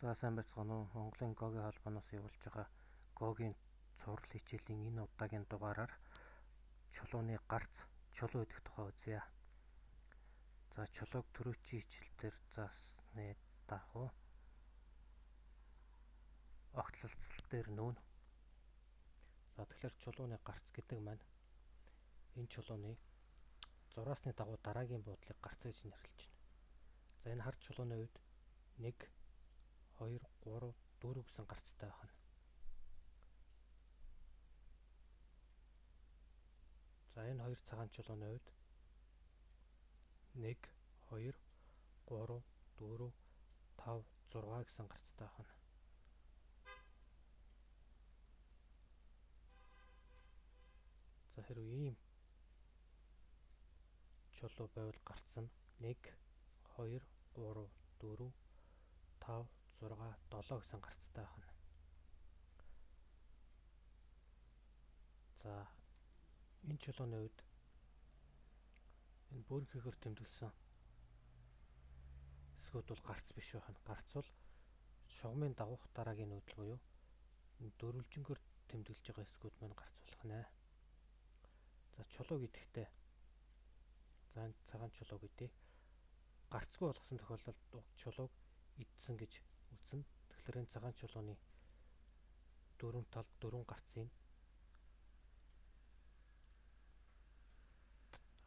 За сайн байцгаана уу. Монголын Гогийн холбооноос явуулж байгаа Гогийн цуврал хичээлийн энэ удаагийн дугаараар чулууны гарц чулуу идэх тухай үзье. За чулууг түрүүчийн хичээлээр заасны дагуу огтлолцол дээр нүүн. За тэгэхээр чулууны гарц гэдэг маань энэ чулууны зураасны дагуу дараагийн буудлыг гарц гэж нэрлэж байна. За энэ хард чулууны үед 1 2 3 4 гэсэн гарцтай байна. За энэ хоёр цагаан чулууны үед 1 2 3 4 5 6 гэсэн гарцтай байна. За хэрвээ ийм чулуу байвал гарц нь 1 2 3 4 5 6 7 гэсэн гарцтай байна. За энэ чулууны үед энэ бөөрийнхөөр тэмдэглэсэн эсгүүд бол гарц биш байна. Гарц бол шугамын дагуух дараагийн нүүдэл буюу дөрвөлжингөөр тэмдэглэж байгаа эсгүүд маань гарц болох нэ. За чулууг идэхдээ за энэ цагаан чулууг идэх гарцгүй болгосон тохиолдолд чулууг идсэн гэж үзнэ. Тэгэхээр энэ цагаан чулууны дөрвөн талд дөрвөн гарцын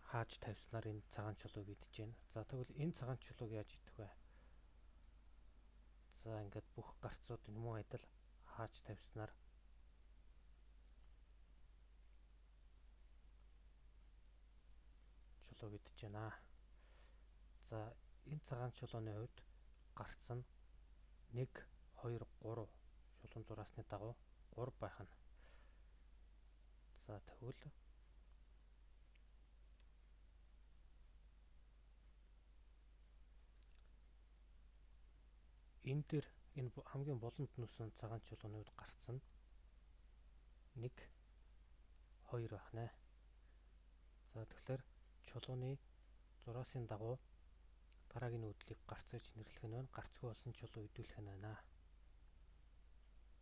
хааж тавьснаар энэ цагаан чулууг идэж байна. За тэгвэл энэ цагаан чулууг яаж идэх вэ? За ингээд бүх гарцууд мөн адил хааж тавьснаар чулууг идэж байна. За энэ цагаан чулууны хувьд гарц нь 1 2 3 шулуун зураасны дагуу 3 байх нь. За тэгвэл энэ дээр энэ хамгийн болонд нүүсэн цагаан чулууны үед гарц нь 1 2 байх нэ. За тэгэхээр чулууны зураасын дагуу дараагийн нүүдлийг гарц гэж нэрлэх нь байна. Гарцгүй болсон чулуу идүүлэх нь байна.